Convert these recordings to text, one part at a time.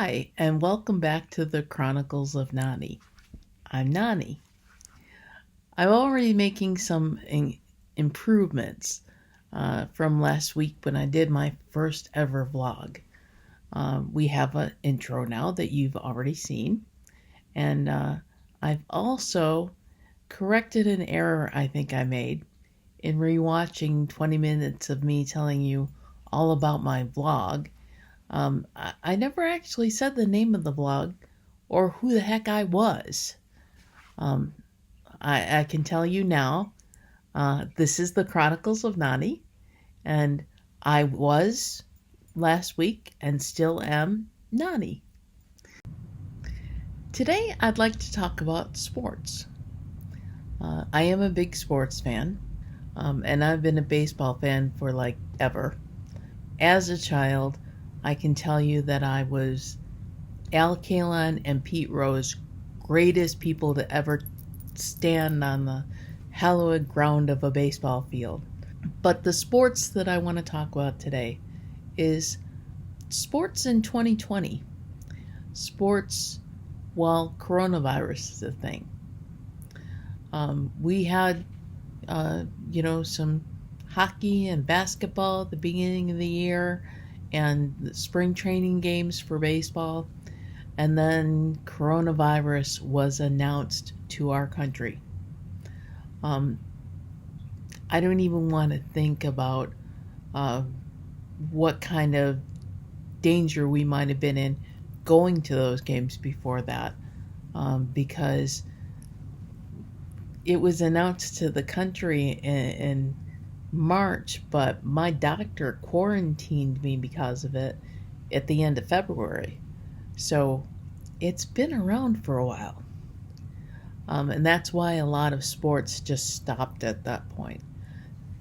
Hi, and welcome back to the Chronicles of Nani. I'm Nani. I'm already making some improvements from last week when I did my first ever vlog. We have an intro now that you've already seen, and I've also corrected an error I think I made in rewatching 20 minutes of me telling you all about my vlog. I never actually said the name of the vlog or who the heck I was. Um, I can tell you now, this is the Chronicles of Nani, and I was last week and still am Nani. Today I'd like to talk about sports. I am a big sports fan, and I've been a baseball fan for like ever. As a child, I can tell you that I was Al Kaline and Pete Rose greatest people to ever stand on the hallowed ground of a baseball field. But the sports that I want to talk about today is sports in 2020. Sports while coronavirus is a thing. We had, some hockey and basketball at the beginning of the year and the spring training games for baseball. And then coronavirus was announced to our country. I don't even want to think about what kind of danger we might have been in going to those games before that, because it was announced to the country in March, but my doctor quarantined me because of it at the end of February. So it's been around for a while. And that's why a lot of sports just stopped at that point.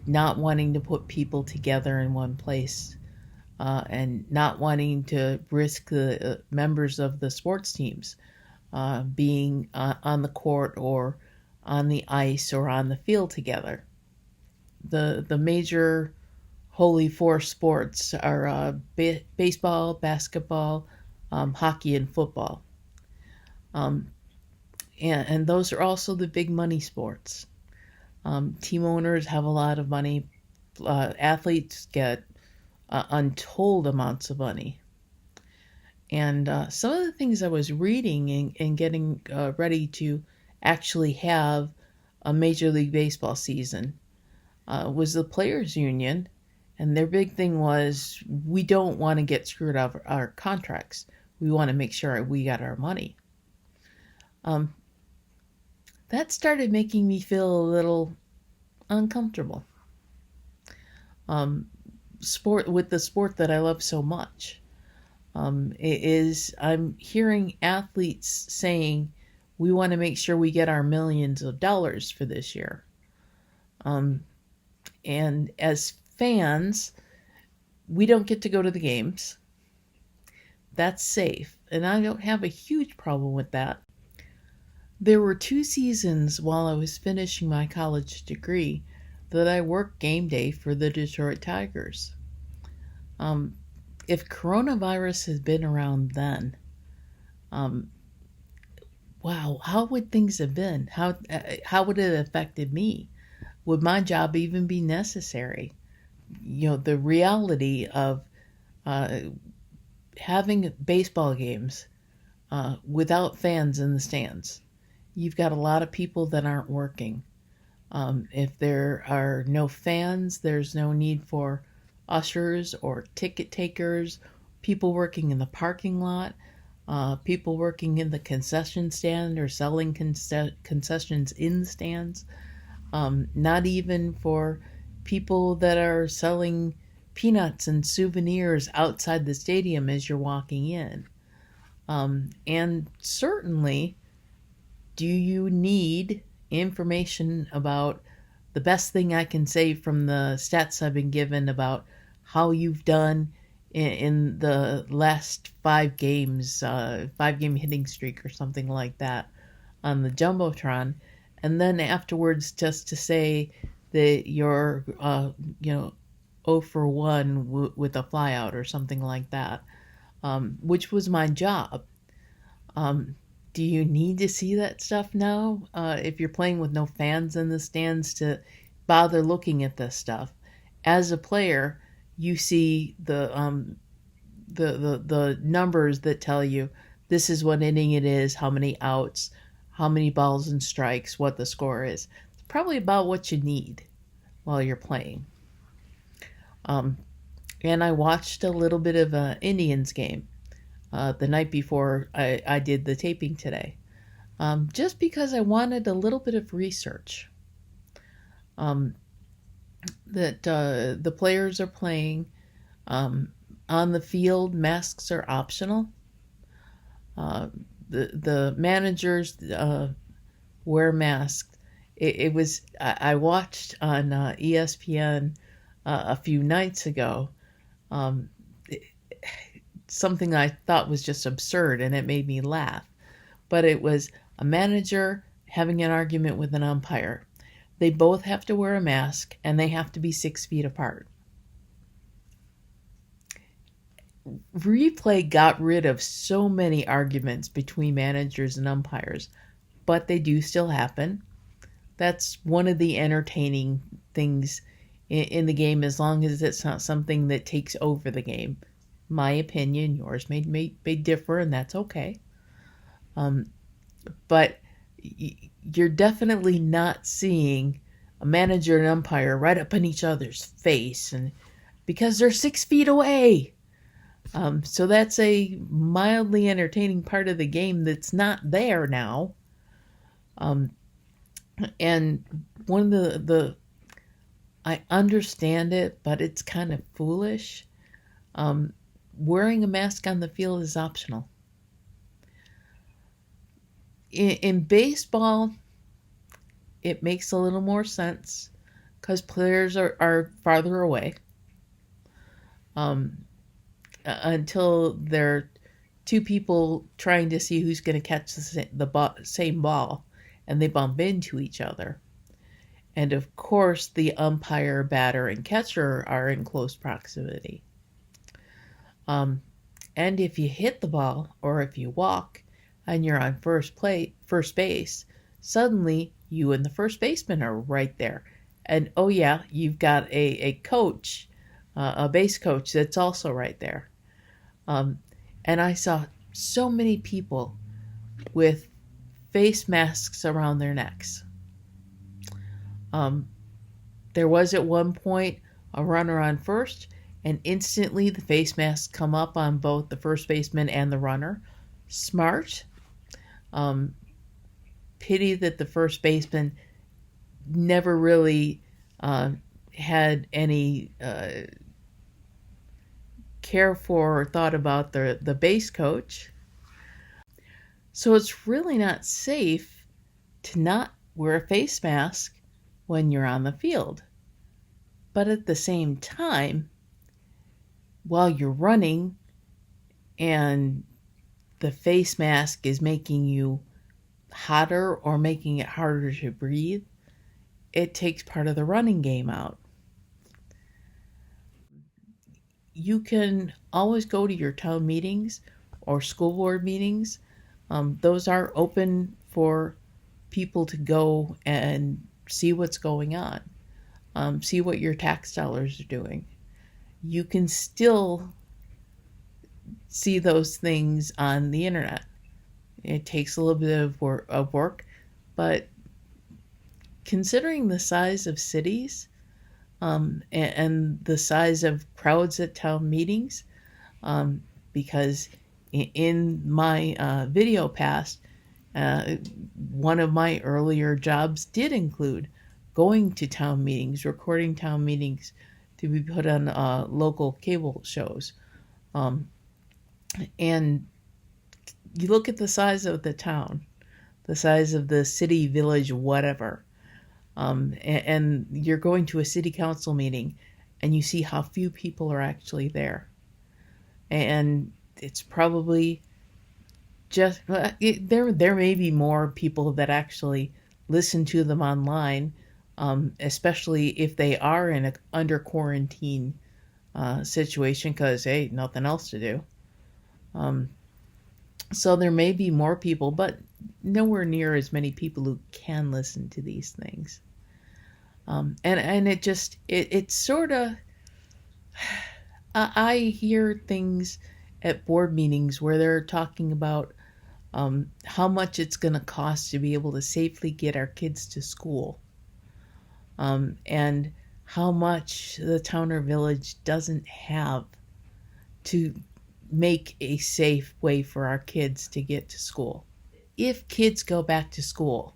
Not wanting to put people together in one place, and not wanting to risk the members of the sports teams being on the court or on the ice or on the field together. The major holy four sports are baseball, basketball, hockey, and football. And those are also the big money sports. Team owners have a lot of money. Athletes get untold amounts of money. And some of the things I was reading and getting ready to actually have a Major League Baseball season was the Players Union. And their big thing was, we don't want to get screwed out of our contracts. We want to make sure we got our money. That started making me feel a little uncomfortable. Sport with the sport that I love so much. I'm hearing athletes saying, we want to make sure we get our millions of dollars for this year. And as fans, we don't get to go to the games. That's safe, and I don't have a huge problem with that. There were 2 seasons while I was finishing my college degree that I worked game day for the Detroit Tigers. If coronavirus had been around then, wow, how would things have been? How would it have affected me? Would my job even be necessary? The reality of having baseball games without fans in the stands. You've got a lot of people that aren't working. If there are no fans, there's no need for ushers or ticket takers, people working in the parking lot, people working in the concession stand or selling concessions in the stands. Not even for people that are selling peanuts and souvenirs outside the stadium as you're walking in. And certainly, do you need information about the best thing I can say from the stats I've been given about how you've done in the last 5 games, 5-game hitting streak or something like that on the Jumbotron, and then afterwards just to say that you're, 0 for 1 with a flyout or something like that. which was my job. Um, do you need to see that stuff now? If you're playing with no fans in the stands to bother looking at this stuff, as a player, you see the numbers that tell you this is what inning it is, how many outs, how many balls and strikes, what the score is. It's probably about what you need while you're playing. Um, and I watched a little bit of an Indians game the night before I did the taping today, just because I wanted a little bit of research. Um, that the players are playing on the field, masks are optional. The managers wear masks. It was I watched on ESPN a few nights ago. Um, Something I thought was just absurd, and it made me laugh. But it was a manager having an argument with an umpire. They both have to wear a mask, and they have to be 6 feet apart. Replay got rid of so many arguments between managers and umpires, but they do still happen. That's one of the entertaining things in the game, as long as it's not something that takes over the game. My opinion, yours may differ, and that's okay. But you're definitely not seeing a manager and umpire right up in each other's face, and because they're 6 feet away. So that's a mildly entertaining part of the game that's not there now. And one of the I understand it, but it's kind of foolish. Wearing a mask on the field is optional. In baseball, it makes a little more sense because players are farther away. Until there are two people trying to see who's going to catch the same ball, and they bump into each other. And of course, the umpire, batter, and catcher are in close proximity. And if you hit the ball, or if you walk, and you're on first base, suddenly you and the first baseman are right there. And oh yeah, you've got a coach, a base coach that's also right there. And I saw so many people with face masks around their necks. There was at one point a runner on first, and instantly the face masks come up on both the first baseman and the runner. Smart. Pity that the first baseman never really had any care for or thought about the base coach. So it's really not safe to not wear a face mask when you're on the field. But at the same time, while you're running and the face mask is making you hotter or making it harder to breathe, it takes part of the running game out. You can always go to your town meetings or school board meetings. Those are open for people to go and see what's going on, see what your tax dollars are doing. You can still see those things on the internet. It takes a little bit of work, but considering the size of cities and the size of crowds at town meetings, because in my video past, one of my earlier jobs did include going to town meetings, recording town meetings to be put on local cable shows. And you look at the size of the town, the size of the city, village, whatever, and you're going to a city council meeting and you see how few people are actually there. And it's probably just, there may be more people that actually listen to them online, especially if they are in a under quarantine situation because, hey, nothing else to do. Um, so there may be more people, but nowhere near as many people who can listen to these things. And it's sort of, I hear things at board meetings where they're talking about how much it's going to cost to be able to safely get our kids to school, and how much the town or village doesn't have to make a safe way for our kids to get to school. If kids go back to school,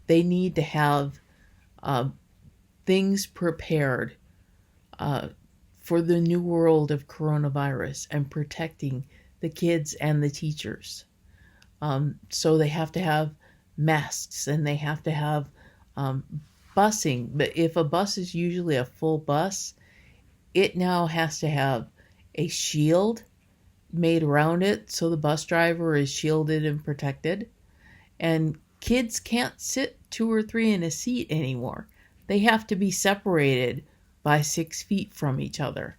they need to have uh, things prepared uh, for the new world of coronavirus and protecting the kids and the teachers. So they have to have masks and they have to have um, busing. But if a bus is usually a full bus, it now has to have a shield made around it so the bus driver is shielded and protected. And kids can't sit two or three in a seat anymore. They have to be separated by 6 feet from each other,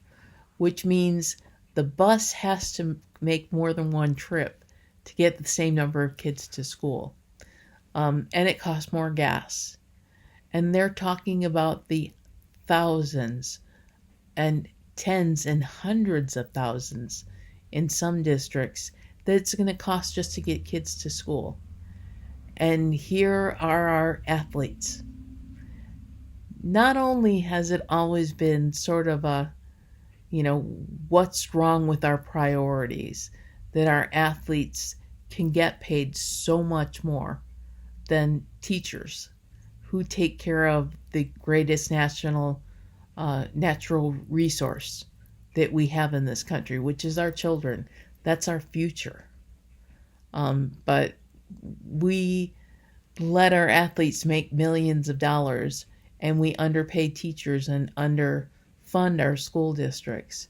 which means the bus has to make more than one trip to get the same number of kids to school. And it costs more gas. And they're talking about the thousands and tens and hundreds of thousands in some districts that it's going to cost just to get kids to school. And here are our athletes. Not only has it always been sort of a, what's wrong with our priorities, that our athletes can get paid so much more than teachers who take care of the greatest natural resource that we have in this country, which is our children. That's our future. But we let our athletes make millions of dollars, and we underpay teachers and underfund our school districts.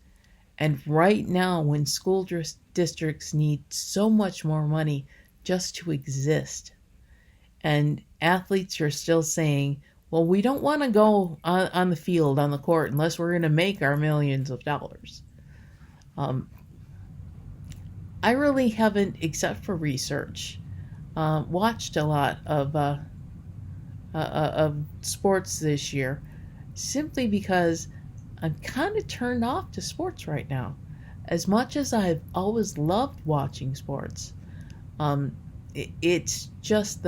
And right now, when school districts need so much more money just to exist, and athletes are still saying, well, we don't want to go on the field, on the court, unless we're going to make our millions of dollars. I really haven't, except for research, watched a lot of sports this year, simply because I'm kind of turned off to sports right now. As much as I've always loved watching sports, it's just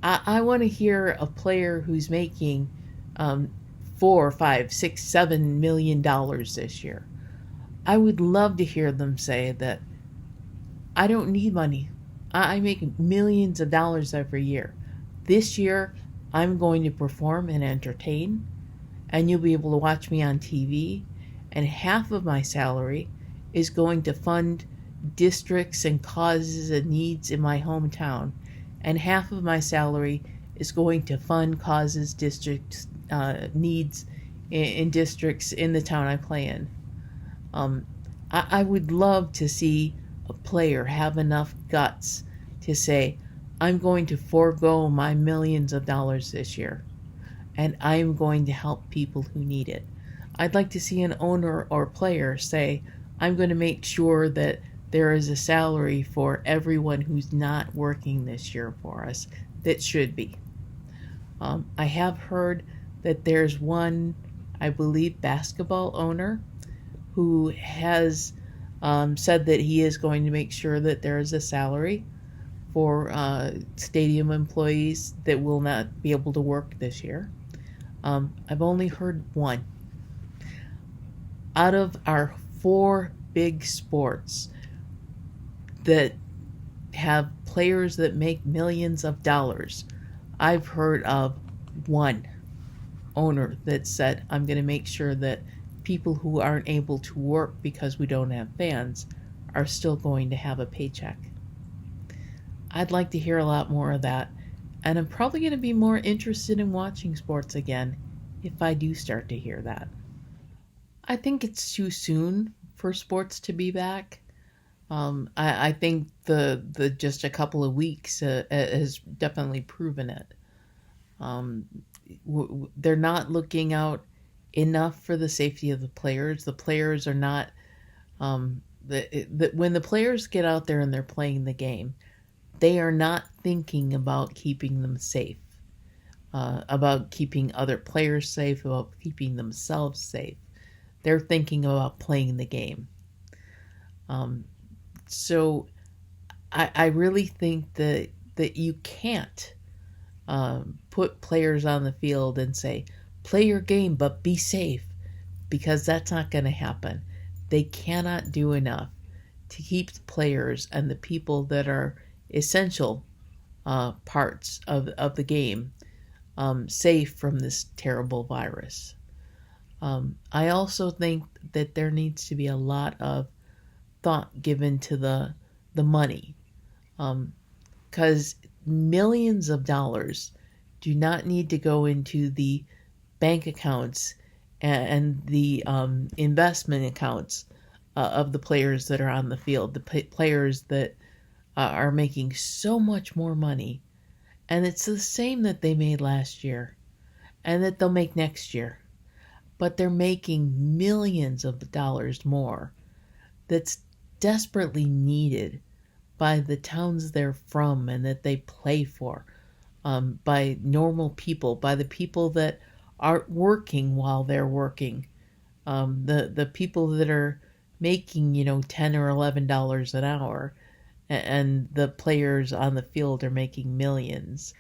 I want to hear a player who's making four, five, six, $7 million this year. I would love to hear them say that I don't need money. I make millions of dollars every year. This year, I'm going to perform and entertain, and you'll be able to watch me on TV. And half of my salary is going to fund districts and causes and needs in my hometown. And half of my salary is going to fund causes, districts, needs in districts in the town I play in. I would love to see a player have enough guts to say, I'm going to forego my millions of dollars this year, and I'm going to help people who need it. I'd like to see an owner or player say, I'm going to make sure that there is a salary for everyone who's not working this year for us that should be. I have heard that there's one, I believe, basketball owner who has said that he is going to make sure that there is a salary for stadium employees that will not be able to work this year. I've only heard one. Out of our four big sports that have players that make millions of dollars, I've heard of one owner that said, I'm going to make sure that people who aren't able to work because we don't have fans are still going to have a paycheck. I'd like to hear a lot more of that, and I'm probably going to be more interested in watching sports again if I do start to hear that. I think it's too soon for sports to be back. I think the just a couple of weeks has definitely proven it. They're not looking out enough for the safety of the players. The players are not when the players get out there and they're playing the game, they are not thinking about keeping them safe, about keeping other players safe, about keeping themselves safe. They're thinking about playing the game. So I really think that you can't put players on the field and say, play your game, but be safe, because that's not going to happen. They cannot do enough to keep the players and the people that are essential parts of the game safe from this terrible virus. I also think that there needs to be a lot of thought given to the money, because millions of dollars do not need to go into the bank accounts and the investment accounts of the players that are on the field, the players that are making so much more money. And it's the same that they made last year and that they'll make next year. But they're making millions of dollars more that's desperately needed by the towns they're from and that they play for, by normal people, by the people that aren't working while they're working, the people that are making $10 or $11 an hour, and the players on the field are making millions.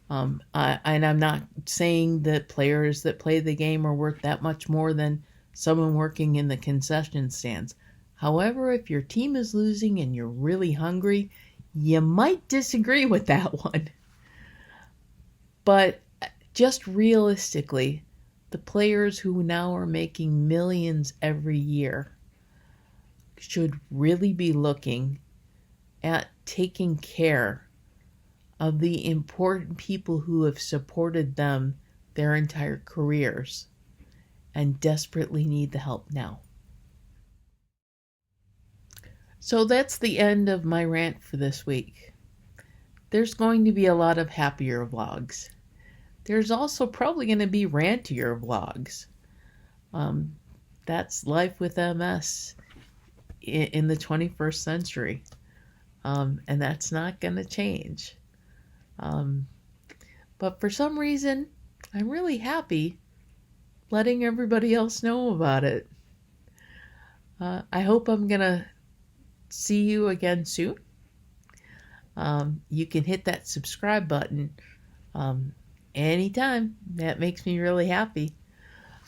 And I'm not saying that players that play the game are worth that much more than someone working in the concession stands. However, if your team is losing and you're really hungry, you might disagree with that one. But just realistically, the players who now are making millions every year should really be looking at taking care of the important people who have supported them their entire careers and desperately need the help now. So that's the end of my rant for this week. There's going to be a lot of happier vlogs. There's also probably going to be rantier vlogs. That's life with MS in the 21st century. And that's not going to change. But for some reason, I'm really happy letting everybody else know about it. I hope I'm going to see you again soon. You can hit that subscribe button anytime. That makes me really happy.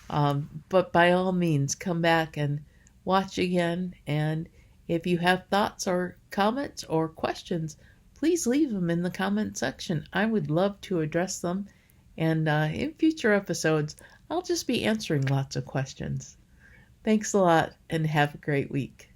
But by all means, come back and watch again. And if you have thoughts or comments or questions, please leave them in the comment section. I would love to address them. And in future episodes, I'll just be answering lots of questions. Thanks a lot and have a great week.